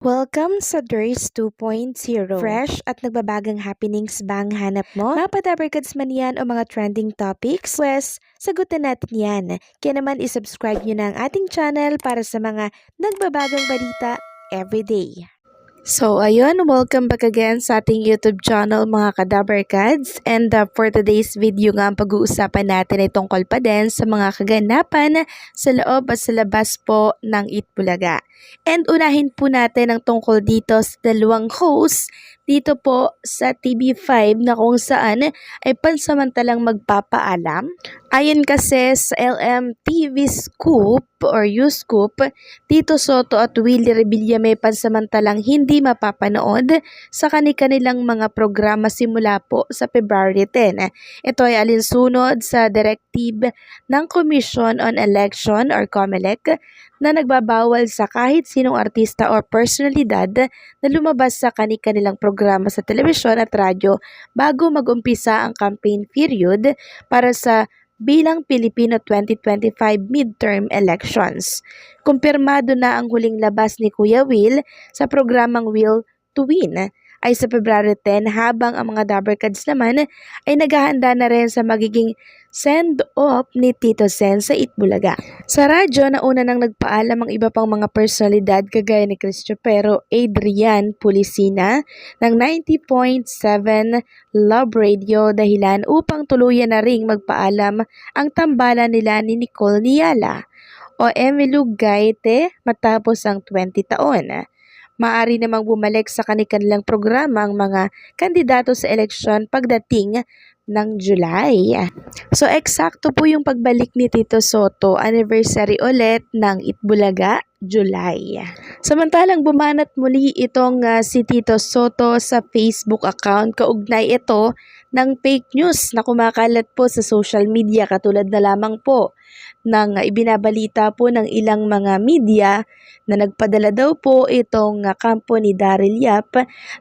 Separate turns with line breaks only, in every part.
Welcome sa Durs 2.0. Fresh at nagbabagang happenings ba ang hanap mo? Mga padabarkads man yan o mga trending topics? Pwes, sagutin natin yan. Kaya naman isubscribe nyo na ang ating channel para sa mga nagbabagang balita everyday. So ayun, welcome back again sa ating YouTube channel mga kadabarkads, and for today's video nga ang pag-uusapan natin ay tungkol pa din sa mga kaganapan sa loob at sa labas po ng Itbulaga. And unahin po natin ang tungkol dito sa dalawang host dito po sa TV5 na kung saan ay pansamantalang magpapaalam. Ayon kasi sa LMTV Scoop or U-Scoop, Tito Sotto at Willie Revilla may pansamantalang hindi mapapanood sa kanilang mga programa simula po sa February 10. Ito ay alinsunod sa directive ng Commission on Election or COMELEC na nagbabawal sa kahit sinong artista o personalidad na lumabas sa kanilang programa sa telebisyon at radyo bago mag-umpisa ang campaign period para sa bilang Pilipino 2025 midterm elections. Kumpirmado na ang huling labas ni Kuya Will sa programang Will to Win ay sa February 10, habang ang mga Dabarkads naman ay naghahanda na rin sa magiging send-off ni Tito Sen sa Itbulaga. Sa radyo, nauna nang nagpaalam ang iba pang mga personalidad kagaya ni Christopher Adrian Pulisina ng 90.7 Love Radio dahilan upang tuluyan na ring magpaalam ang tambalan nila ni Nicole Niala o Emilu Gaite matapos ang 20 taon. Maaari namang bumalik sa kanilang programa ang mga kandidato sa eleksyon pagdating ng July. So eksakto po yung pagbalik ni Tito Sotto, anniversary ulit ng Itbulaga, July. Samantalang bumanat muli itong si Tito Sotto sa Facebook account, kaugnay ito ng fake news na kumakalat po sa social media, katulad na lamang po ng ibinabalita po ng ilang mga media na nagpadala daw po itong kampo ni Daryl Yap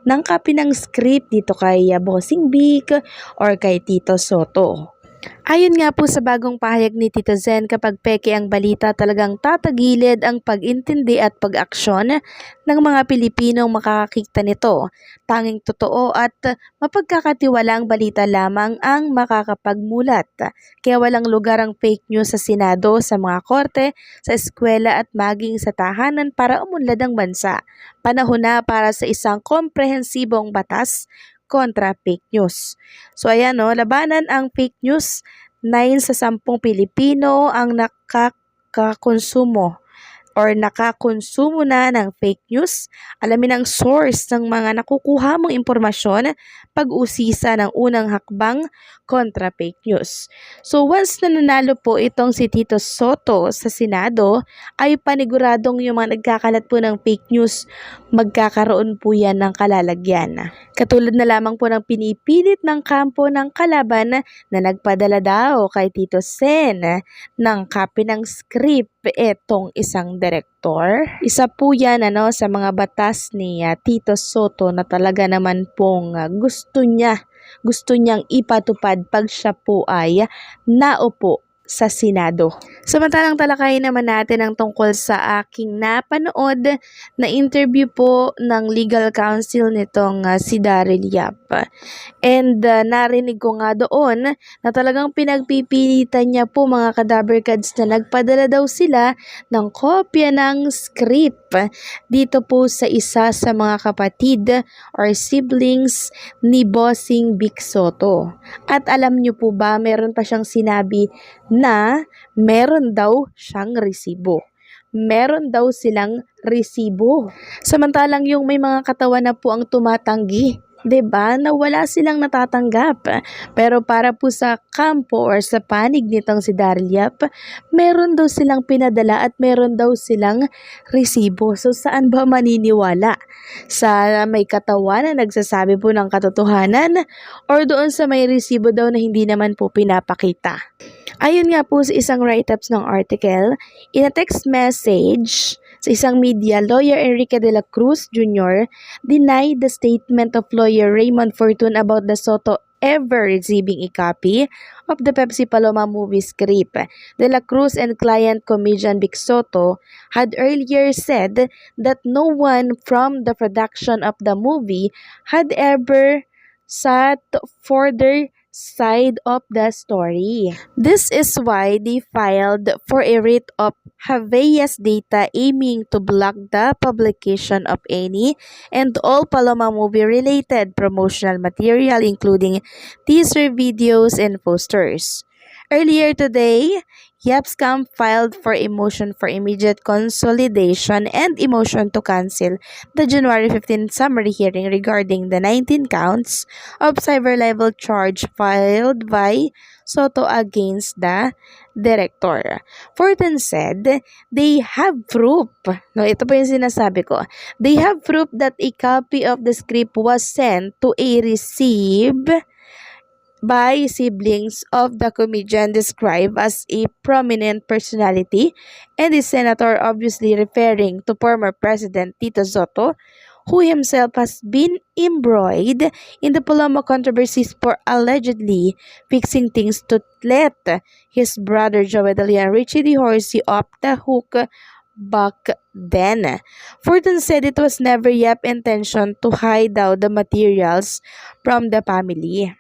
ng copy ng script dito kay Bossing Vic or kay Tito Sotto. Ayon nga po sa bagong pahayag ni Tito Zen, kapag peke ang balita, talagang tatagilid ang pag-intindi at pag-aksyon ng mga Pilipinong makakakita nito. Tanging totoo at mapagkakatiwalang balita lamang ang makakapagmulat. Kaya walang lugar ang fake news sa Senado, sa mga korte, sa eskwela at maging sa tahanan para umunlad ang bansa. Panahon na para sa isang komprehensibong batas kontra fake news. So ayan labanan ang fake news. 9 sa 10 Pilipino ang nakakakonsumo na ng fake news. Alamin ang source ng mga nakukuha mong impormasyon, pag-usisa ng unang hakbang kontra fake news. So once na nanalo po itong si Tito Sotto sa Senado, ay paniguradong yung mga nagkakalat po ng fake news, magkakaroon po yan ng kalalagyan. Katulad na lamang po ng pinipilit ng kampo ng kalaban na nagpadala daw kay Tito Sen ng copy ng script etong isang direktor. Isa po yan sa mga batas ni Tito Sotto na talaga naman pong gusto niyang ipatupad pag siya po ay naupo sa Senado. Samantalang talakayin naman natin ang tungkol sa aking napanood na interview po ng legal counsel nitong si Daryl Yap. And narinig ko nga doon na talagang pinagpipilitan niya po mga kadabarkads na nagpadala daw sila ng kopya ng script dito po sa isa sa mga kapatid or siblings ni Bossing Vic Sotto. At alam niyo po ba, meron pa siyang sinabi na meron daw siyang resibo. Meron daw silang resibo. Samantalang yung may mga katawan na po ang tumatanggi, 'di ba? Na wala silang natatanggap. Pero para po sa kampo or sa panig nitong si Daryl Yap, meron daw silang pinadala at meron daw silang resibo. So saan ba maniniwala? Sa may katawan na nagsasabi po ng katotohanan or doon sa may resibo daw na hindi naman po pinapakita? Ayon nga po sa isang write-ups ng article, in a text message sa isang media, lawyer Enrique de la Cruz Jr. denied the statement of lawyer Raymond Fortun about the Sotto ever receiving a copy of the Pepsi Paloma movie script. De la Cruz and client comedian Vic Soto had earlier said that no one from the production of the movie had ever sat for their side of the story. This is why they filed for a writ of habeas data aiming to block the publication of any and all Paloma movie-related promotional material including teaser videos and posters. Earlier today, Yapscam filed for a motion for immediate consolidation and a motion to cancel the January 15 summary hearing regarding the 19 counts of cyber libel charge filed by Soto against the director. Fortin said they have proof. No, ito po yung sinasabi ko. They have proof that a copy of the script was sent to a receive by siblings of the comedian described as a prominent personality and the senator, obviously referring to former President Tito Soto, who himself has been embroiled in the Paloma controversies for allegedly fixing things to let his brother Joey Dalia and Richie D. Horsey off the hook back then. Fortune said it was never Yap intention to hide out the materials from the family.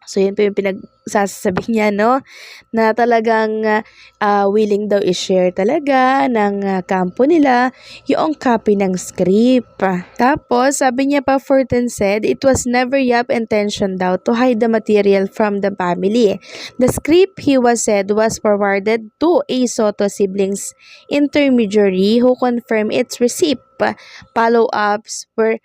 So, yun po yung pinagsasabi niya, no? Na talagang willing daw i-share talaga ng kampo nila yung copy ng script. Tapos, sabi niya pa, Fortin said, it was never Yap intention daw to hide the material from the family. The script, he was said, was forwarded to a Soto siblings intermediary who confirmed its receipt. Follow-ups were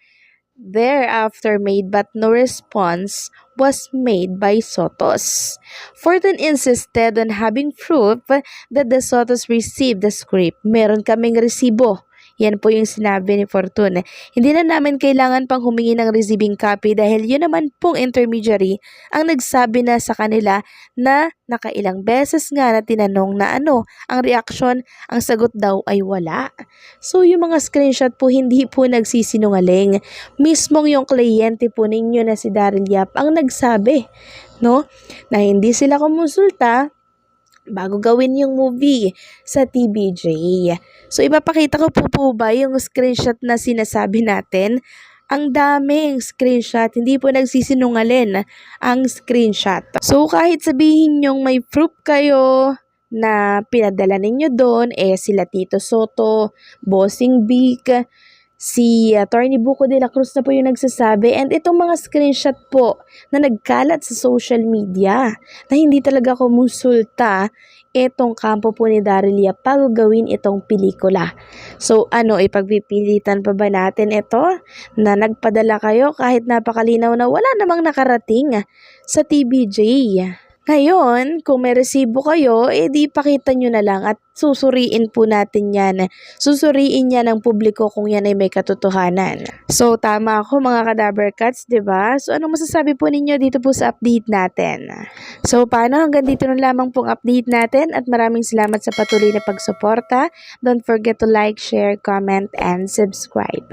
thereafter made but no response was made by Sotos. Fortin insisted on having proof that the Sotos received the script. Meron kaming resibo. Yan po yung sinabi ni Fortune. Hindi na namin kailangan pang humingi ng receiving copy dahil yun naman pong intermediary ang nagsabi na sa kanila na nakailang beses nga na tinanong na ano ang reaksyon, ang sagot daw ay wala. So yung mga screenshot po hindi po nagsisinungaling. Mismong yung kliyente po ninyo na si Daryl Yap ang nagsabi, no, na hindi sila kumonsulta bago gawin yung movie sa TBJ. So, ipapakita ko po ba yung screenshot na sinasabi natin? Ang daming screenshot, hindi po nagsisinungaling ang screenshot. So, kahit sabihin nyong may proof kayo na pinadala ninyo doon, sila Tito Soto, Bossing Vic, si Attorney Buko de la Cruz na po yung nagsasabi, and itong mga screenshot po na nagkalat sa social media na hindi talaga kumonsulta itong kampo po ni Daryl Yap bago gawin itong pelikula. So ipagpipilitan pa ba natin ito na nagpadala kayo kahit napakalinaw na wala namang nakarating sa TBJ? Ngayon, kung may resibo kayo, di pakita nyo na lang at susuriin po natin yan. Susuriin yan ng publiko kung yan ay may katotohanan. So, tama ako mga Kadaver Cats, diba? So, anong masasabi po ninyo dito po sa update natin? So, paano? Hanggang dito na lamang pong update natin at maraming salamat sa patuloy na pagsuporta. Don't forget to like, share, comment, and subscribe.